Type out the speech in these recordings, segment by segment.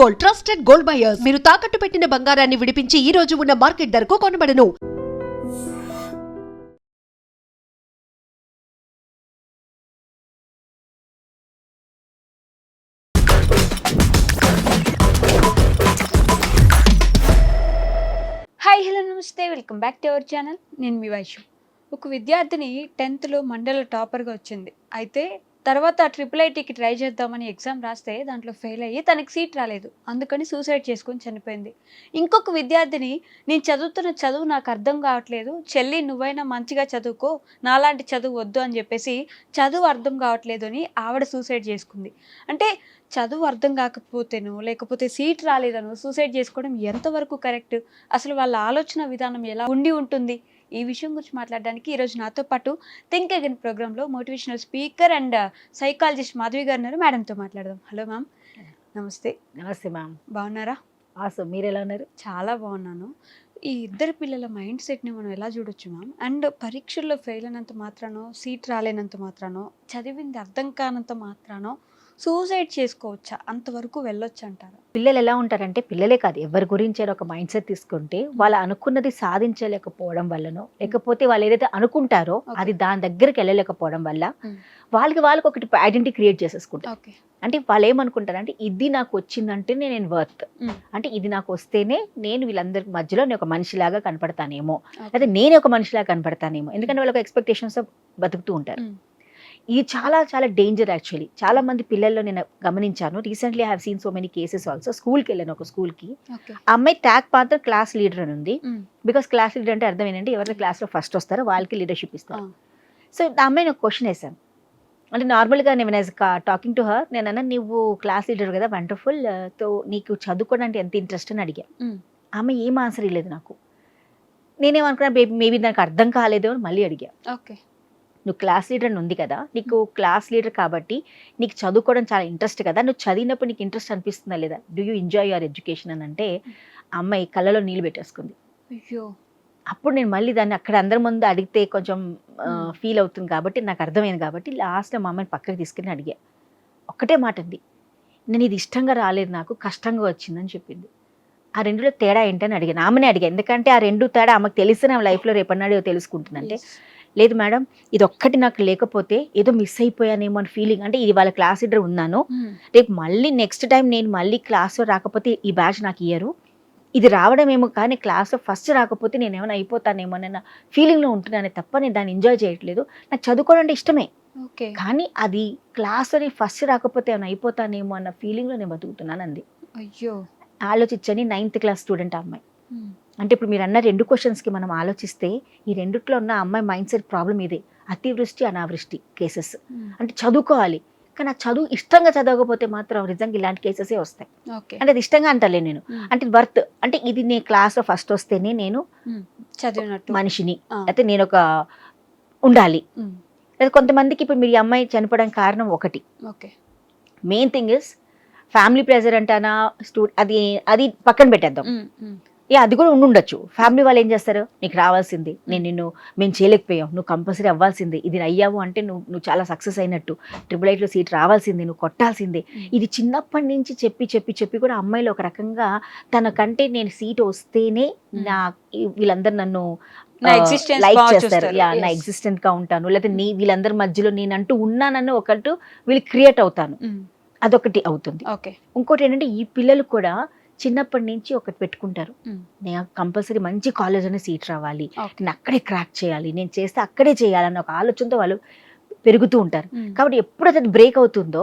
Gold, trusted gold buyers. మీరు తాకట్టు పెట్టిన బంగారాన్ని విడిపించి ఈ రోజు ఉన్న మార్కెట్ ధరకు కొనబడను. హాయ్ హలో నమస్తే, welcome back to our channel. నేను మీ వైషు. ఒక విద్యార్థిని 10th మండల టాపర్గా వచ్చింది. అయితే తర్వాత IIITకి ట్రై చేద్దామని ఎగ్జామ్ రాస్తే దాంట్లో ఫెయిల్ అయ్యి తనకి సీట్ రాలేదు. అందుకని సూసైడ్ చేసుకొని చనిపోయింది. ఇంకొక విద్యార్థిని, నేను చదువుతున్న చదువు నాకు అర్థం కావట్లేదు, చెల్లి నువ్వైనా మంచిగా చదువుకో, నాలాంటి చదువు వద్దు అని చెప్పేసి చదువు అర్థం కావట్లేదు అని ఆవిడ సూసైడ్ చేసుకుంది. అంటే చదువు అర్థం కాకపోతేనో లేకపోతే సీట్ రాలేదనో సూసైడ్ చేసుకోవడం ఎంతవరకు కరెక్ట్? అసలు వాళ్ళ ఆలోచన విధానం ఎలా ఉండి ఉంటుంది? ఈ విషయం గురించి మాట్లాడడానికి ఈరోజు నాతో పాటు థింక్ అగైన్ ప్రోగ్రాంలో motivational speaker and psychologist Madhavi గారు ఉన్నారు. మేడంతో మాట్లాడదాం. Hello ma'am. నమస్తే. నమస్తే మ్యామ్. బాగున్నారా? మీరు ఎలా ఉన్నారు? చాలా బాగున్నాను. ఈ ఇద్దరు పిల్లల మైండ్ సెట్ని మనం ఎలా చూడొచ్చు మ్యామ్? అండ్ పరీక్షల్లో ఫెయిల్ అయినంత మాత్రానో, సీట్ రాలేనంత మాత్రానో, చదివింది అర్థం కానంత మాత్రానో సూసైడ్ చేసుకోవచ్చా? అంతవరకు వెళ్ళొచ్చు అంటారా? పిల్లలు ఎలా ఉంటారంటే, పిల్లలే కాదు ఎవరి గురించి ఒక మైండ్ సెట్ తీసుకుంటే వాళ్ళు అనుకున్నది సాధించలేకపోవడం వల్లనో, లేకపోతే వాళ్ళు ఏదైతే అనుకుంటారో అది దాని దగ్గరికి వెళ్ళలేకపోవడం వల్ల వాళ్ళకి ఒకటి ఐడెంటిటీ క్రియేట్ చేసేసుకుంటారు. అంటే వాళ్ళు ఏమనుకుంటారంటే, ఇది నాకు వచ్చిందంటే నేను వర్త్, అంటే ఇది నాకు వస్తేనే నేను వీళ్ళందరి మధ్యలో నేను ఒక మనిషిలాగా కనపడతానేమో, లేదా నేను ఒక మనిషిలాగా కనపడతానేమో. ఎందుకంటే వాళ్ళకి ఎక్స్పెక్టేషన్స్ బతుకుతూ ఉంటారు. ఇది చాలా చాలా డేంజర్ యాక్చువల్లీ. చాలా మంది పిల్లల్లో నేను గమనించాను. Recently I have seen so many cases also. స్కూల్కి వెళ్ళాను, ఒక స్కూల్కి. ఆ అమ్మాయి ట్యాగ్ మాత్రం క్లాస్ లీడర్ అని ఉంది. బికాస్ క్లాస్ లీడర్ అంటే అర్థం ఏంటంటే, ఎవరైతే క్లాస్లో ఫస్ట్ వస్తారో వాళ్ళకి లీడర్షిప్ ఇస్తారు. సో ఆ అమ్మాయి నాకు క్వశ్చన్ వేసాను. అంటే నార్మల్గా నేను టాకింగ్ టు హర్, నేను అన్నా నువ్వు క్లాస్ లీడర్ కదా, వండర్ఫుల్, తో నీకు చదువుకోవడానికి ఎంత ఇంట్రెస్ట్ అని అడిగా. ఆమె ఏం ఆన్సర్ ఇవ్వలేదు నాకు. నేనేమనుకున్నా, మేబీ నాకు అర్థం కాలేదు అని మళ్ళీ అడిగా. ఓకే, నువ్వు క్లాస్ లీడర్ అని ఉంది కదా, నీకు క్లాస్ లీడర్ కాబట్టి నీకు చదువుకోవడం చాలా ఇంట్రెస్ట్ కదా, నువ్వు చదివినప్పుడు నీకు ఇంట్రెస్ట్ అనిపిస్తుందా లేదా, do you enjoy your education అని అంటే అమ్మాయి కళ్ళలో నీళ్ళు పెట్టేసుకుంది. అయ్యో. అప్పుడు నేను మళ్ళీ దాన్ని అక్కడ అందరి ముందు అడిగితే కొంచెం ఫీల్ అవుతుంది కాబట్టి నాకు అర్థమైంది కాబట్టి లాస్ట్లో మా అమ్మాయిని పక్కకి తీసుకుని అడిగా. ఒక్కటే మాట అండి, నేను ఇది ఇష్టంగా రాలేదు, నాకు కష్టంగా వచ్చిందని చెప్పింది. ఆ రెండులో తేడా ఏంటని అడిగాను. ఆమెనే అడిగా, ఎందుకంటే ఆ రెండు తేడా ఆమెకు తెలిసిన లైఫ్లో రేపన్నాడు తెలుసుకుంటుందంటే, లేదు మేడం, ఇది ఒక్కటి నాకు లేకపోతే ఏదో మిస్ అయిపోయానేమో అని ఫీలింగ్. అంటే ఇది వాళ్ళ క్లాస్ లీడర్ ఉన్నాను, రేపు మళ్ళీ నెక్స్ట్ టైం నేను మళ్ళీ క్లాస్లో రాకపోతే ఈ బ్యాచ్ నాకు ఇయ్యరు, ఇది రావడం ఏమో కానీ క్లాస్లో ఫస్ట్ రాకపోతే నేను ఏమైనా అయిపోతానేమో అన్న ఫీలింగ్లో ఉంటున్నానే తప్ప నేను దాన్ని ఎంజాయ్ చేయట్లేదు. నాకు చదువుకోవడం అంటే ఇష్టమే, కానీ అది క్లాస్లో ఫస్ట్ రాకపోతే ఏమైనా అయిపోతానేమో అన్న ఫీలింగ్లో నేను బతుకుతున్నాను అంది. అయ్యో. ఆలోచించని 9th క్లాస్ స్టూడెంట్ అమ్మాయి. అంటే ఇప్పుడు మీరు అన్న 2 క్వశ్చన్స్కి మనం ఆలోచిస్తే ఈ రెండిట్లో ఉన్న అమ్మాయి మైండ్ సెట్ ప్రాబ్లం ఇదే, అతివృష్టి అనావృష్టి కేసెస్. అంటే చదువుకోవాలి, కానీ ఆ చదువు ఇష్టంగా చదవకపోతే మాత్రం నిజంగా ఇలాంటి కేసెసే వస్తాయి. అంటే అది ఇష్టంగా అంటలే నేను, అంటే వర్త్, అంటే ఇది నేను క్లాస్లో ఫస్ట్ వస్తేనే నేను చదివినట్టు మనిషిని, అయితే నేను ఒక ఉండాలి. లేదా కొంతమందికి ఇప్పుడు మీరు ఈ అమ్మాయి చనిపోవడానికి కారణం ఒకటి, main thing is family pressure అంటానా, అది పక్కన పెట్టేద్దాం. అది కూడా ఉండొచ్చు. ఫ్యామిలీ వాళ్ళు ఏం చేస్తారు, నీకు రావాల్సింది, మేము చేయలేకపోయాం, నువ్వు కంపల్సరీ అవ్వాల్సిందే, ఇది అయ్యావు అంటే నువ్వు చాలా సక్సెస్ అయినట్టు, IIITలో సీట్ రావాల్సిందే, నువ్వు కొట్టాల్సిందే. ఇది చిన్నప్పటి నుంచి చెప్పి కూడా అమ్మాయిలు ఒక రకంగా తనకంటే నేను సీట్ వస్తేనే వీళ్ళందరూ నన్ను లైక్ చేస్తారు, నా ఎగ్జిస్టెంట్ గా ఉంటాను, లేకపోతే వీళ్ళందరి మధ్యలో నేనంటూ ఉన్నానని ఒకటి వీళ్ళు క్రియేట్ అవుతాను, అదొకటి అవుతుంది. ఇంకోటి ఏంటంటే, ఈ పిల్లలు కూడా చిన్నప్పటి నుంచి ఒకటి పెట్టుకుంటారు, నేను కంపల్సరీ మంచి కాలేజ్ అనే సీట్ రావాలి, నేను అక్కడే క్రాక్ చేయాలి, నేను చేస్తే అక్కడే చేయాలన్న ఒక ఆలోచనతో వాళ్ళు పెరుగుతూ ఉంటారు. కాబట్టి ఎప్పుడైతే అది బ్రేక్ అవుతుందో,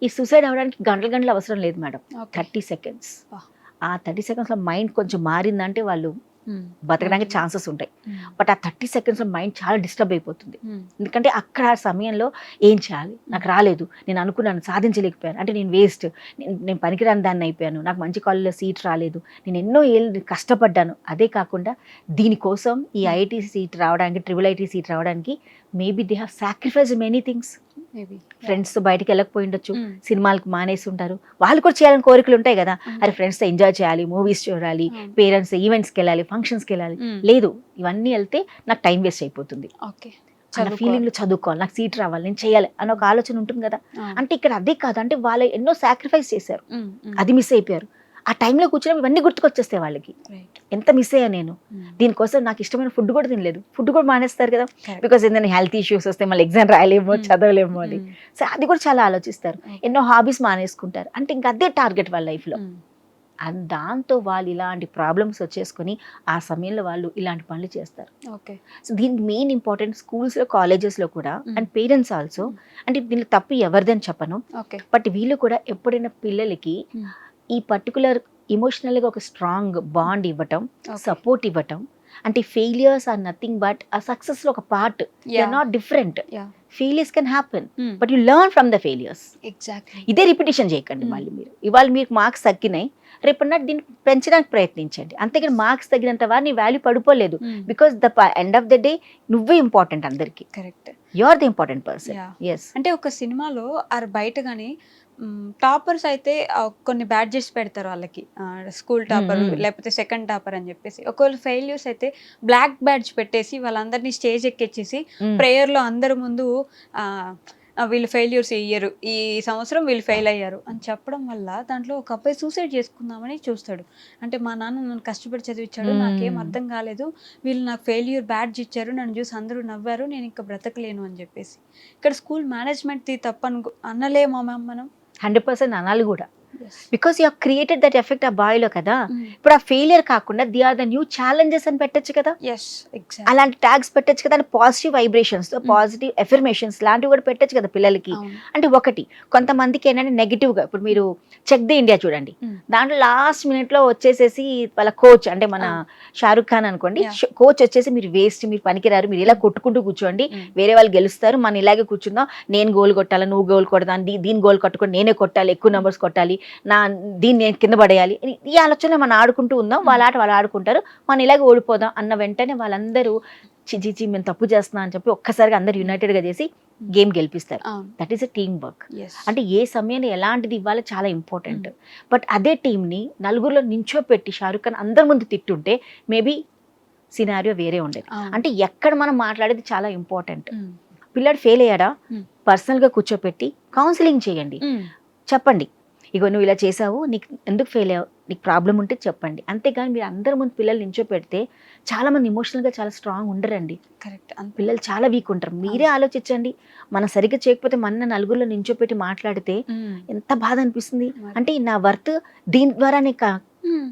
ఈ సూసైడ్ అవ్వడానికి గంటలు అవసరం లేదు మేడం, 30 seconds. ఆ 30 secondsలో మైండ్ కొంచెం మారిందంటే వాళ్ళు బతకడానికి ఛాన్సెస్ ఉంటాయి. బట్ ఆ 30 secondsలో మైండ్ చాలా డిస్టర్బ్ అయిపోతుంది. ఎందుకంటే అక్కడ ఆ సమయంలో ఏం చేయాలి, నాకు రాలేదు, నేను అనుకున్నాను సాధించలేకపోయాను, అంటే నేను వేస్ట్, నేను పనికిరాని దాన్ని అయిపోయాను, నాకు మంచి కాలేజ్లో సీట్ రాలేదు, నేను ఎన్నో ఏళ్ళు కష్టపడ్డాను. అదే కాకుండా దీనికోసం ఈ IIT సీట్ రావడానికి, IIIT సీట్ రావడానికి maybe they have sacrificed many things. ఫ్రెండ్స్తో బయటకు వెళ్ళకపోయి ఉండొచ్చు, సినిమాలకు మానేసి ఉంటారు, వాళ్ళు కూడా చేయాలని కోరికలు ఉంటాయి కదా, అరే ఫ్రెండ్స్తో ఎంజాయ్ చేయాలి, మూవీస్ చూడాలి, పేరెంట్స్ ఈవెంట్స్కి వెళ్ళాలి, ఫంక్షన్స్కి వెళ్ళాలి. లేదు, ఇవన్నీ వెళ్తే నాకు టైం వేస్ట్ అయిపోతుంది. అన్న ఫీలింగ్ లో చదువుకోవాలి, నాకు సీట్ రావాలి, నేను చేయాలి అన్న ఒక ఆలోచన ఉంటుంది కదా. అంటే ఇక్కడ అదే కాదు, అంటే వాళ్ళు ఎన్నో సాక్రిఫైస్ చేశారు, అది మిస్ అయిపోయారు. ఆ టైంలో కూర్చొని ఇవన్నీ గుర్తుకొచ్చేస్తాయి వాళ్ళకి, ఎంత మిస్ అయ్యా నేను, దీనికోసం నాకు ఇష్టమైన ఫుడ్ కూడా తినలేదు, ఫుడ్ కూడా మానేస్తారు కదా, బికాస్ ఏదైనా హెల్త్ ఇష్యూస్ వస్తే మళ్ళీ ఎగ్జామ్ రాయలేమో, చదవలేమో అని. సో అది కూడా చాలా ఆలోచిస్తారు, ఎన్నో హాబీస్ మానేసుకుంటారు. అంటే ఇంకా అదే టార్గెట్ వాళ్ళ లైఫ్లో. దాంతో వాళ్ళు ఇలాంటి ప్రాబ్లమ్స్ వచ్చేసుకొని ఆ సమయంలో వాళ్ళు ఇలాంటి పనులు చేస్తారు. సో దీనికి మెయిన్ ఇంపార్టెంట్ స్కూల్స్లో, కాలేజెస్లో కూడా, అండ్ పేరెంట్స్ ఆల్సో. అంటే దీనికి తప్పు ఎవరిదని చెప్పను, బట్ వీళ్ళు కూడా ఎప్పుడైనా పిల్లలకి ఈ పర్టికులర్ ఇమోషనల్గా ఒక స్ట్రాంగ్ బాండ్ ఇవ్వటం, సపోర్ట్ ఇవ్వటం. అంటే ఫెయిలియర్స్ ఆర్ నథింగ్ బట్ ఆ సక్సెస్ లో ఒక part, not different. Failures can happen, but you learn from the failures. ఇదే రిపిటేషన్ చేయకండి మళ్ళీ మీరు. ఇవాళ మీకు మార్క్స్ తగ్గినాయి, రేపు నాటి దీన్ని పెంచడానికి ప్రయత్నించండి. అంతేగాని మార్క్స్ తగ్గినంత వారు నీ వాల్యూ పడిపోలేదు, because the end of the day నువ్వే ఇంపార్టెంట్ అందరికి. Correct, you are the important person. yes, అంటే ఒక సినిమాలో ఆర్ బయట కానీ టాపర్స్ అయితే కొన్ని బ్యాడ్జెస్ పెడతారు వాళ్ళకి, స్కూల్ టాపర్ లేకపోతే సెకండ్ టాపర్ అని చెప్పేసి. ఒకవేళ ఫెయిల్యూర్స్ అయితే బ్లాక్ బ్యాడ్జ్ పెట్టేసి వాళ్ళందరినీ స్టేజ్ ఎక్కించేసి ప్రేయర్లో అందరి ముందు వీళ్ళు ఫెయిల్యూర్స్ ఇయ్యరు, ఈ సంవత్సరం వీళ్ళు ఫెయిల్ అయ్యారు అని చెప్పడం వల్ల దాంట్లో ఒక అబ్బాయి సూసైడ్ చేసుకుందామని చూస్తాడు. అంటే మా నాన్న నన్ను కష్టపడి చదివించాడు, నాకేం అర్థం కాలేదు, వీళ్ళు నాకు ఫెయిల్యూర్ బ్యాడ్జ్ ఇచ్చారు, నన్ను చూసి అందరూ నవ్వారు, నేను ఇంకా బ్రతకలేను అని చెప్పేసి. ఇక్కడ స్కూల్ మేనేజ్మెంట్ తప్ప అనలేమా మ్యామ్ మనం? 100% అనాలి కూడా, because you created that effect ఆ బాయ్లో కదా. ఇప్పుడు ఆ ఫెయిలియర్ కాకుండా they are the new challenges అని పెట్టచ్చు కదా, అలాంటి ట్యాగ్స్ పెట్టచ్చు కదా, పాజిటివ్ వైబ్రేషన్స్, పాజిటివ్ ఎఫర్మేషన్స్ లాంటివి కూడా పెట్టచ్చు కదా పిల్లలకి. అంటే ఒకటి కొంతమందికి ఏంటంటే నెగిటివ్ గా, ఇప్పుడు మీరు చెక్ ది ఇండియా చూడండి, దాంట్లో లాస్ట్ మినిట్ లో వచ్చేసేసి వాళ్ళ కోచ్, అంటే మన షారుఖ్ ఖాన్ అనుకోండి, కోచ్ వచ్చేసి మీరు వేస్ట్, మీరు పనికిరారు, మీరు ఇలా కొట్టుకుంటూ కూర్చోండి, వేరే వాళ్ళు గెలుస్తారు, మనం ఇలాగే కూర్చుందాం, నేను గోల్ కొట్టాలి, నువ్వు గోల్ కొడదాం, దీని గోల్ కొట్టుకొని నేనే కొట్టాలి, ఎక్కువ నెంబర్స్ కొట్టాలి, దీన్ని నేను కింద పడేయాలి, ఈ ఆలోచన మనం ఆడుకుంటూ ఉందాం, వాళ్ళ ఆట వాళ్ళు ఆడుకుంటారు, మనం ఇలాగే ఓడిపోదాం అన్న వెంటనే వాళ్ళందరూ చిచి మేము తప్పు చేస్తున్నాం అని చెప్పి ఒక్కసారిగా అందరు యునైటెడ్ గా చేసి గేమ్ గెలిపిస్తారు. That is a team work. అంటే ఏ సమయాన్ని ఎలాంటిది ఇవ్వాలో చాలా ఇంపార్టెంట్. బట్ అదే టీంని నలుగురిలో నించోపెట్టి షారుఖ్ ఖాన్ అందరి ముందు తిట్టుంటే మేబీ సినారియో వేరే ఉండేది. అంటే ఎక్కడ మనం మాట్లాడేది చాలా ఇంపార్టెంట్. పిల్లాడు ఫెయిల్ అయ్యాడా, పర్సనల్ గా కూర్చోపెట్టి కౌన్సిలింగ్ చేయండి, చెప్పండి ఇగో నువ్వు ఇలా చేసావు, నీకు ఎందుకు ఫెయిల్ అయ్యావు, నీకు ప్రాబ్లం ఉంటే చెప్పండి. అంతేగాని మీరు అందరి ముందు పిల్లలు నించో పెడితే చాలా మంది ఇమోషనల్గా చాలా స్ట్రాంగ్ ఉండరండి. కరెక్ట్, పిల్లలు చాలా వీక్ ఉంటారు. మీరే ఆలోచించండి, మనం సరిగ్గా చేయకపోతే మన నలుగురిలో నించో పెట్టి మాట్లాడితే ఎంత బాధ అనిపిస్తుంది. అంటే నా వర్త్ దీని ద్వారానే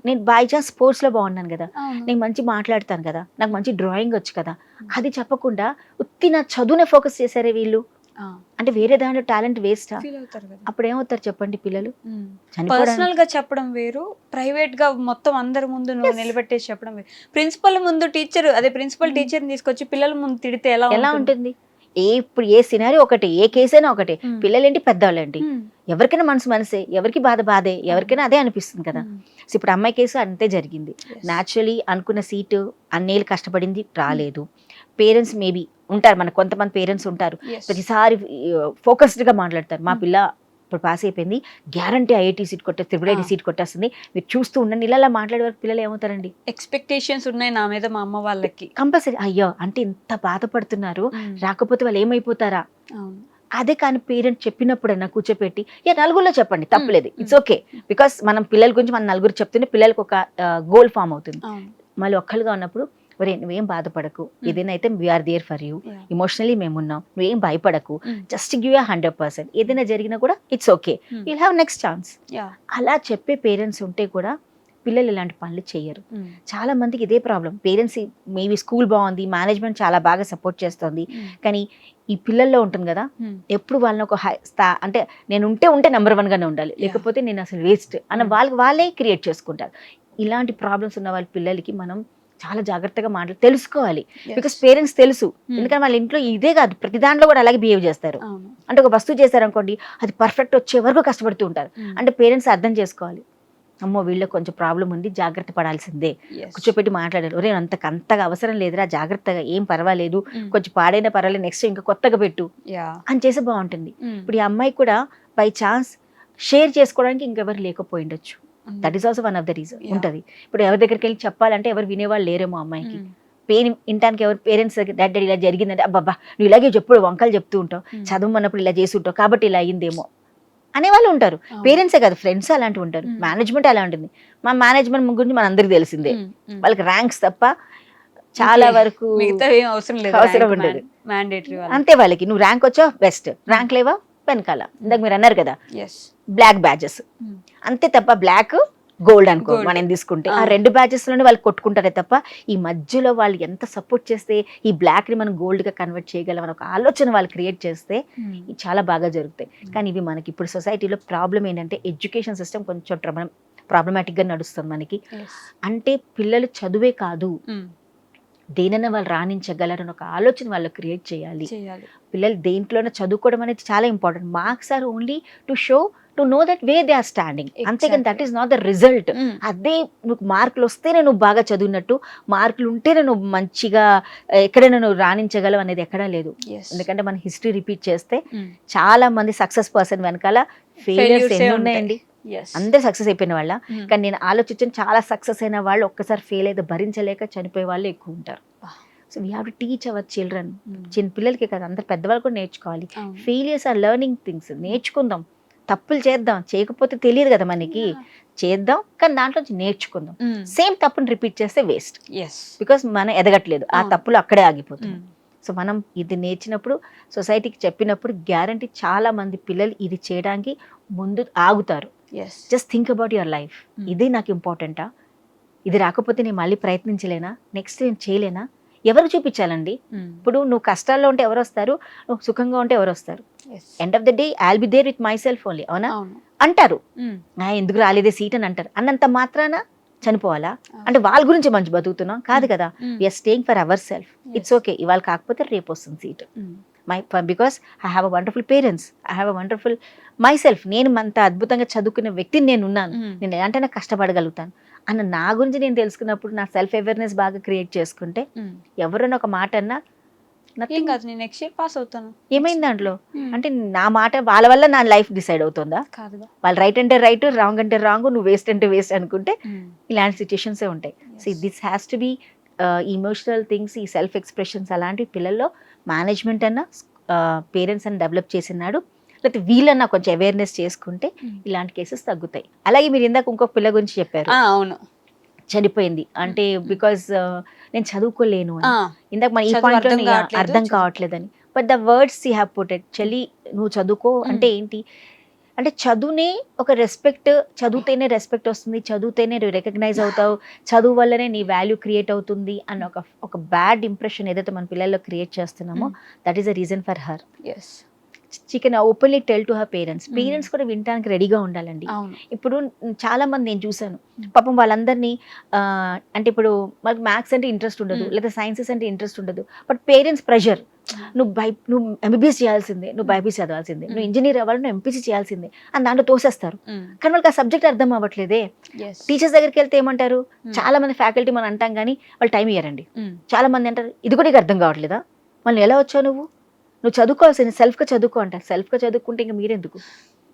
నేను బై ఛాన్స్ స్పోర్ట్స్ లో బాగున్నాను కదా, నేను మంచి మాట్లాడతాను కదా, నాకు మంచి డ్రాయింగ్ వచ్చు కదా, అది చెప్పకుండా ఉత్తి నా చదువునే ఫోకస్ చేశారే వీళ్ళు. అంటే వేరే దాంట్లో టాలెంట్ వేస్ట్. అప్పుడు ఏమవుతారు చెప్పండి పిల్లలు? పర్సనల్ గా చెప్పడం వేరు, ప్రైవేట్ గా మొత్తం అందరి ముందు నువ్వు నిలబెట్టేసి చెప్పడం వేరు. ప్రిన్సిపల్ ముందు టీచర్, అదే ప్రిన్సిపల్ టీచర్ తీసుకొచ్చి పిల్లల ముందు తిడితే ఎలా ఉంటుంది? ఇప్పుడు ఏ సినారీ ఒకటి, ఏ కేసు అయినా ఒకటి, పిల్లలేంటి పెద్దవాళ్ళేంటి, ఎవరికైనా మనసే, ఎవరికి బాధే, ఎవరికైనా అదే అనిపిస్తుంది కదా. సో ఇప్పుడు అమ్మాయి కేసు అంతే జరిగింది. న్యాచురలీ అనుకున్న సీటు అన్నేళ్ళు కష్టపడింది, రాలేదు. పేరెంట్స్ మేబీ ఉంటారు, మనకు కొంతమంది పేరెంట్స్ ఉంటారు, ప్రతిసారి ఫోకస్డ్ గా మాట్లాడతారు, మా పిల్ల ఇప్పుడు పాస్ అయిపోయింది, guarantee IIT seat triple seat కొట్టేస్తుంది, మీరు చూస్తూ ఉండండి. ఇలా మాట్లాడే వరకు పిల్లలు ఏమవుతారండి? ఎక్స్పెక్టేషన్స్ ఉన్నాయి నా మీద, మా అమ్మ వాళ్ళకి కంపల్సరీ. అయ్యో అంటే ఇంత బాధపడుతున్నారు, రాకపోతే వాళ్ళు ఏమైపోతారా. అదే కానీ పేరెంట్ చెప్పినప్పుడైనా కూర్చోపెట్టి నలుగురిలో చెప్పండి, తప్పలేదు, ఇట్స్ ఓకే. బికాస్ మనం పిల్లల గురించి మనం నలుగురు చెప్తుంటే పిల్లలకు ఒక గోల్ ఫామ్ అవుతుంది. మళ్ళీ ఒక్కళ్ళుగా ఉన్నప్పుడు ఒరే నువ్వేం బాధపడకు, ఏదైనా అయితే we are there for you, emotionally మేమున్నాం, నువ్వేం భయపడకు, జస్ట్ గివ్ 100%. ఏదైనా జరిగినా కూడా it's okay, you'll have next chance. అలా చెప్పే పేరెంట్స్ ఉంటే కూడా పిల్లలు ఇలాంటి పనులు చేయరు. చాలా మందికి ఇదే ప్రాబ్లం. పేరెంట్స్ మేబీ స్కూల్ బాగుంది, మేనేజ్మెంట్ చాలా బాగా సపోర్ట్ చేస్తుంది, కానీ ఈ పిల్లల్లో ఉంటుంది కదా, ఎప్పుడు వాళ్ళని ఒక అంటే నేను ఉంటే నెంబర్ 1 గానే ఉండాలి, లేకపోతే నేను అసలు వేస్ట్ అన్న వాళ్ళే క్రియేట్ చేసుకుంటారు. ఇలాంటి ప్రాబ్లమ్స్ ఉన్న వాళ్ళ పిల్లలకి మనం చాలా జాగ్రత్తగా తెలుసుకోవాలి. బికాస్ పేరెంట్స్ తెలుసు, ఎందుకంటే వాళ్ళ ఇంట్లో ఇదే కాదు ప్రతి దాంట్లో కూడా అలాగే బిహేవ్ చేస్తారు. అంటే ఒక వస్తువు చేశారనుకోండి, అది పర్ఫెక్ట్ వచ్చే వరకు కష్టపడుతూ ఉంటారు. అంటే పేరెంట్స్ అర్థం చేసుకోవాలి, అమ్మో వీళ్ళకి కొంచెం ప్రాబ్లం ఉంది, జాగ్రత్త పడాల్సిందే, కూర్చోపెట్టి మాట్లాడారు, ఒరే అంతగా అవసరం లేదురా, జాగ్రత్తగా, ఏం పర్వాలేదు, కొంచెం పాడైనా పర్వాలేదు, నెక్స్ట్ ఇంకా కొత్తగా పెట్టు అని చేసి బాగుంటుంది. ఇప్పుడు ఈ అమ్మాయి కూడా బై ఛాన్స్ షేర్ చేసుకోవడానికి ఇంకెవరు లేకపోయిండొచ్చు. That is also one of the reason ఉంటుంది. ఇప్పుడు ఎవరి దగ్గరికి వెళ్ళి చెప్పాలంటే ఎవరు వినేవాళ్ళు లేరేమో అమ్మాయికి, పెయిన్ వినటానికి ఎవరు పేరెంట్స్ డాడీ ఇలా జరిగిందంటే అబ్బాబ్బా నువ్వు ఇలాగే చెప్పుడు వంకలు చెప్తూ ఉంటావు, చదవమన్నప్పుడు ఇలా చేసి ఉంటావు కాబట్టి ఇలా అయ్యిందేమో అనేవాళ్ళు ఉంటారు. పేరెంట్సే కాదు, ఫ్రెండ్స్ అలాంటివి ఉంటారు. మేనేజ్మెంట్ అలా ఉంటుంది. మా మేనేజ్మెంట్ గురించి మన అందరికి తెలిసిందే, వాళ్ళకి ర్యాంక్స్ తప్ప చాలా వరకు అవసరం ఉండదు. అంతే, వాళ్ళకి నువ్వు ర్యాంక్ వచ్చావు బెస్ట్, ర్యాంక్ లేవా వెనకాల. ఇందాక మీరు అన్నారు కదా బ్లాక్ బ్యాచెస్, అంతే తప్ప బ్లాక్ గోల్డ్ అనుకో మనం తీసుకుంటే ఆ 2 బ్యాచెస్ లోనే వాళ్ళు కొట్టుకుంటారే తప్ప ఈ మధ్యలో వాళ్ళు ఎంత సపోర్ట్ చేస్తే ఈ బ్లాక్ ని మనం గోల్డ్ గా కన్వర్ట్ చేయగలం అని ఒక ఆలోచన వాళ్ళు క్రియేట్ చేస్తే చాలా బాగా జరుగుతాయి. కానీ ఇవి మనకి ఇప్పుడు సొసైటీలో ప్రాబ్లం ఏంటంటే ఎడ్యుకేషన్ సిస్టమ్ కొంచెం ప్రాబ్లమాటిక్ గా నడుస్తుంది మనకి. అంటే పిల్లలు చదువే కాదు దేనైనా వాళ్ళు రాణించగలరని ఒక ఆలోచన వాళ్ళు క్రియేట్ చేయాలి. పిల్లలు దేంట్లోనే చదువుకోవడం అనేది చాలా important. Marks are only to show to know that way they are standing, అంతేగాని that is not the result. అదే నువ్వు మార్కులు వస్తేనే నువ్వు బాగా చదివినట్టు, మార్కులు ఉంటేనే నువ్వు మంచిగా ఎక్కడైనా నువ్వు రాణించగలవు అనేది ఎక్కడా లేదు. ఎందుకంటే మన హిస్టరీ రిపీట్ చేస్తే చాలా మంది సక్సెస్ పర్సన్ వెనకాల ఫెయిలియర్స్ ఎన్ని ఉన్నాయండి. అందరు సక్సెస్ అయిపోయిన వాళ్ళ, కానీ నేను ఆలోచించాను చాలా సక్సెస్ అయిన వాళ్ళు ఒక్కసారి ఫెయిల్ అయితే భరించలేక చనిపోయే వాళ్ళు ఎక్కువ ఉంటారు. So we have to teach our children. చిన్న పిల్లలకి కదా, అందరు పెద్దవాళ్ళు కూడా నేర్చుకోవాలి. Failures are learning things. నేర్చుకుందాం, తప్పులు చేద్దాం, చేయకపోతే తెలియదు కదా మనకి, చేద్దాం కానీ దాంట్లో నేర్చుకుందాం. సేమ్ తప్పుని రిపీట్ చేస్తే వేస్ట్, బికాస్ మనం ఎదగట్లేదు, ఆ తప్పులు అక్కడే ఆగిపోతుంది. సో మనం ఇది నేర్చినప్పుడు సొసైటీకి చెప్పినప్పుడు గ్యారంటీ చాలా మంది పిల్లలు ఇది చేయడానికి ముందు ఆగుతారు. Just think about your life, ఇదే నాకు ఇంపార్టెంటా, ఇది రాకపోతే నేను మళ్ళీ ప్రయత్నించలేనా, నెక్స్ట్ నేను చేయలేనా, ఎవరు చూపించాలండి. ఇప్పుడు నువ్వు కష్టాల్లో ఉంటే ఎవరు వస్తారు, నువ్వు సుఖంగా ఉంటే ఎవరు వస్తారు. End of the day I will be there with myself only, అవునా అంటారు. ఎందుకు రాలేదే సీట్ అని అంటారు. అన్నంత మాత్రాన చనిపోవాలా అంటే వాళ్ళ గురించి మంచి బతుకుతున్నాం కాదు కదా. We are staying for our self. It's okay, ఇవాళ కాకపోతే రేపు వస్తుంది seat. Because I have a wonderful parents, I have a wonderful myself. నేను అంత అద్భుతంగా చదువుకునే వ్యక్తిని నేను ఉన్నాను, నేను ఎలాంటైనా కష్టపడగలుగుతాను అన్న నా గురించి నేను తెలుసుకున్నప్పుడు, నా సెల్ఫ్ అవేర్నెస్ బాగా క్రియేట్ చేసుకుంటే ఎవరైనా ఒక మాట అన్నా ఏమైంది దాంట్లో అంటే నా మాట వాళ్ళ వల్ల నా లైఫ్ డిసైడ్ అవుతుందా? వాళ్ళు రైట్ అంటే రైట్, రాంగ్ అంటే రాంగ్, నువ్వు వేస్ట్ అంటే వేస్ట్ అనుకుంటే ఇలాంటి సిచ్యుయేషన్సే ఉంటాయి. So this has to be emotional things, ఈ సెల్ఫ్ ఎక్స్ప్రెషన్స్ అలాంటివి పిల్లల్లో మేనేజ్మెంట్ అన్న పేరెంట్స్ అని డెవలప్ చేసినాడు, లేకపోతే వీళ్ళన్నా కొంచెం అవేర్నెస్ చేసుకుంటే ఇలాంటి కేసెస్ తగ్గుతాయి. అలాగే మీరు ఇందాక ఇంకొక పిల్ల గురించి చెప్పారు, అవును చనిపోయింది అంటే బికాస్ నేను చదువుకోలేను అని. ఇందాక మన ఈ పాయింట్ లో అర్థం కావట్లేదని, but the words you have put it. చెల్లి నువ్వు చదువుకో అంటే ఏంటి అంటే చదువునే ఒక రెస్పెక్ట్, చదివితేనే రెస్పెక్ట్ వస్తుంది, చదివితేనే నువ్వు రికగ్నైజ్ అవుతావు, చదువు వల్లనే నీ వాల్యూ క్రియేట్ అవుతుంది అన్న ఒక బ్యాడ్ ఇంప్రెషన్ ఏదైతే మన పిల్లల్లో క్రియేట్ చేస్తున్నామో that is a reason for her. She can openly tell to her parents. Parents కూడా వినడానికి రెడీగా ఉండాలండి. ఇప్పుడు చాలా మంది నేను చూసాను పాపం వాళ్ళందరినీ అంటే ఇప్పుడు వాళ్ళకి మ్యాథ్స్ అంటే ఇంట్రెస్ట్ ఉండదు, లేదా సైన్సెస్ అంటే ఇంట్రెస్ట్ ఉండదు, బట్ పేరెంట్స్ ప్రెషర్, నువ్వు ఎంబీబీఎస్ చేయాల్సిందే, నువ్వు బైపీసీ చదవాల్సిందే, నువ్వు ఇంజనీర్ అవ్వాలి, నువ్వు ఎంపీసీ చేయాల్సిందే అని దాంట్లో తోసేస్తారు. కానీ వాళ్ళకి ఆ సబ్జెక్ట్ అర్థం అవ్వట్లేదే. టీచర్స్ దగ్గరికి వెళ్తే ఏమంటారు, చాలా మంది ఫ్యాకల్టీ మనం అంటాం కానీ వాళ్ళు టైం ఇయ్యారండి. చాలా మంది అంటారు ఇది కూడా నీకు అర్థం కావట్లేదా, మళ్ళీ ఎలా వచ్చావు నువ్వు చదువుకోవాల్సింది, సెల్ఫ్గా చదువుకో అంటారు. సెల్ఫ్గా చదువుకుంటే ఇంకా మీరెందుకు,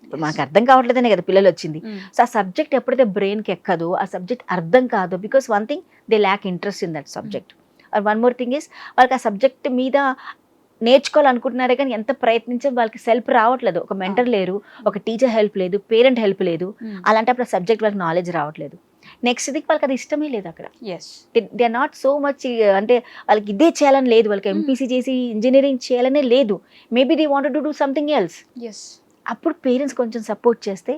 ఇప్పుడు మాకు అర్థం కావట్లేదనే కదా పిల్లలు వచ్చింది. సో ఆ సబ్జెక్ట్ ఎప్పుడైతే బ్రెయిన్కి ఎక్కదో, ఆ సబ్జెక్ట్ అర్థం కాదు, because one thing they lack interest in that subject. Or one more thing is వాళ్ళకి ఆ సబ్జెక్ట్ మీద నేర్చుకోవాలనుకుంటున్నారే కానీ ఎంత ప్రయత్నించే వాళ్ళకి సెల్ఫ్ రావట్లేదు. ఒక మెంటర్ లేరు, ఒక టీచర్ హెల్ప్ లేదు, పేరెంట్ హెల్ప్ లేదు, అలాంటప్పుడు ఆ సబ్జెక్ట్ వాళ్ళకి నాలెడ్జ్ రావట్లేదు. నెక్స్ట్ ది వాళ్ళకి అది ఇష్టమే లేదు అక్కడ. They are not so much అంటే వాళ్ళకి ఇదే చేయాలని లేదు, వాళ్ళకి ఎంపీసీ చేసి ఇంజనీరింగ్ చేయాలనే లేదు, maybe they wanted to do something else. అప్పుడు పేరెంట్స్ కొంచెం సపోర్ట్ చేస్తే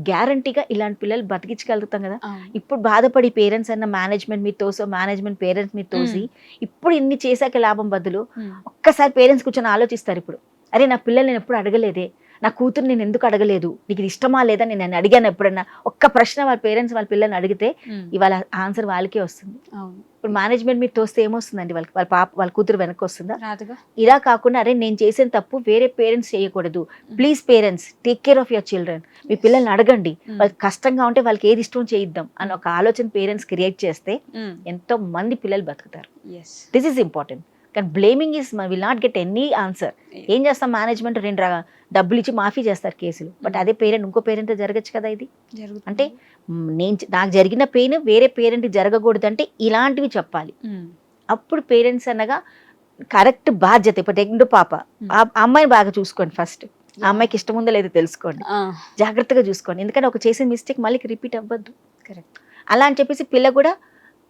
గ్యారంటీగా ఇలాంటి పిల్లలు బతికించగలుగుతాం కదా. ఇప్పుడు బాధపడి పేరెంట్స్ అన్న మేనేజ్మెంట్ మీద తోసో, మేనేజ్మెంట్ పేరెంట్స్ మీద తోసి ఇప్పుడు ఇన్ని చేశాక లాభం బదులు ఒక్కసారి పేరెంట్స్ కూర్చొని ఆలోచిస్తారు. ఇప్పుడు అరే నా పిల్లలు నేను ఎప్పుడు అడగలేదే, నా కూతురు నేను ఎందుకు అడగలేదు, నీకు ఇది ఇష్టమా లేదా నేను అడిగాను ఎప్పుడన్నా, ఒక్క ప్రశ్న వాళ్ళ పేరెంట్స్ వాళ్ళ పిల్లల్ని అడిగితే ఇవాళ ఆన్సర్ వాళ్ళకే వస్తుంది. ఇప్పుడు మేనేజ్మెంట్ మీరు తోస్తే ఏమొస్తుందండి, వాళ్ళ కూతురు వెనక్కి వస్తుందా? ఇలా కాకుండా అరే నేను చేసిన తప్పు వేరే పేరెంట్స్ చేయకూడదు, please parents take care of your children, మీ పిల్లల్ని అడగండి, వాళ్ళకి కష్టంగా ఉంటే వాళ్ళకి ఏది ఇష్టం చేయిద్దాం అన్న ఒక ఆలోచన పేరెంట్స్ క్రియేట్ చేస్తే ఎంతో మంది పిల్లలు బతుకుతారు. This is important. కానీ blaming is will not get any answer. ఏం చేస్తాం, మేనేజ్మెంట్ 2 డబ్బులు ఇచ్చి మాఫీ చేస్తారు కేసులు, బట్ అదే పేరెంట్ ఇంకో పేరెంట్ జరగచ్చు కదా. ఇది అంటే నాకు జరిగిన పెయిన్ వేరే పేరెంట్ జరగకూడదు అంటే ఇలాంటివి చెప్పాలి. అప్పుడు పేరెంట్స్ అనగా కరెక్ట్ బాధ్యత. ఇప్పుడు రెండు పాప, ఆ అమ్మాయిని బాగా చూసుకోండి ఫస్ట్. ఆ అమ్మాయికి ఇష్టం ఉందో లేదో తెలుసుకోండి, జాగ్రత్తగా చూసుకోండి. ఎందుకంటే ఒక చేసిన మిస్టేక్ మళ్ళీ రిపీట్ అవ్వద్దు. కరెక్ట్. అలా అని చెప్పేసి పిల్ల కూడా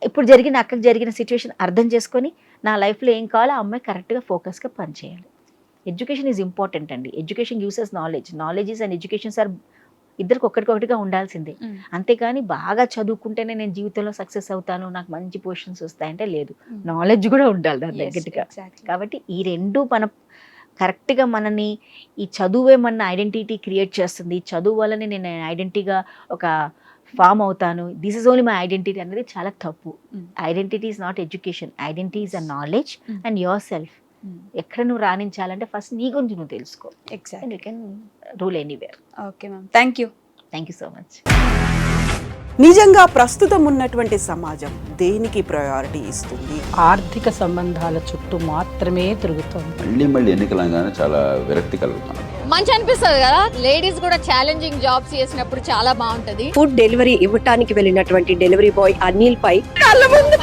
ఇప్పుడు జరిగిన అక్కకి జరిగిన సిచ్యువేషన్ అర్థం చేసుకొని నా లైఫ్లో ఏం కావాలో ఆ అమ్మాయి కరెక్ట్గా ఫోకస్గా పనిచేయాలి. ఎడ్యుకేషన్ ఈజ్ ఇంపార్టెంట్ అండి. Education gives us knowledge. Knowledge and educations are ఇద్దరికి ఒకటికొకటిగా ఉండాల్సిందే. అంతేకాని బాగా చదువుకుంటేనే నేను జీవితంలో సక్సెస్ అవుతాను, నాకు మంచి పొజిషన్స్ వస్తాయంటే లేదు. నాలెడ్జ్ కూడా ఉండాలి దాని దగ్గరగా. కాబట్టి ఈ రెండు మనం కరెక్ట్గా మనని, ఈ చదువే మన ఐడెంటిటీ క్రియేట్ చేస్తుంది, చదువు వల్లనే నేను ఐడెంటిటీగా ఒక ఫామ్ అవుతాను, this is only my identity అనేది చాలా తప్పు. Identity is not education, identity is a knowledge and your self. ఎక్కడ నువ్వు రాణించాలంటే ఫస్ట్ నీ గురించి నువ్వు తెలుసుకో. Exactly. You can rule anywhere. Okay ma'am, thank you so much. నిజంగా ప్రస్తుతం ఉన్నటువంటి సమాజం దేనికి ప్రయారిటీ ఇస్తుంది? ఆర్థిక సంబంధాల చుట్టూ మాత్రమే తిరుగుతోంది. మళ్ళీ ఎన్నికలంగానే చాలా విరక్తి కలుగుతున్నాను. మంచి అనిపిస్తుంది కదా, లేడీస్ కూడా ఛాలెంజింగ్ జాబ్స్ చేసినప్పుడు చాలా బాగుంటది. ఫుడ్ డెలివరీ ఇవ్వటానికి వెళ్ళినటువంటి డెలివరీ బాయ్ అనిల్ పై కళ్ళ ముందు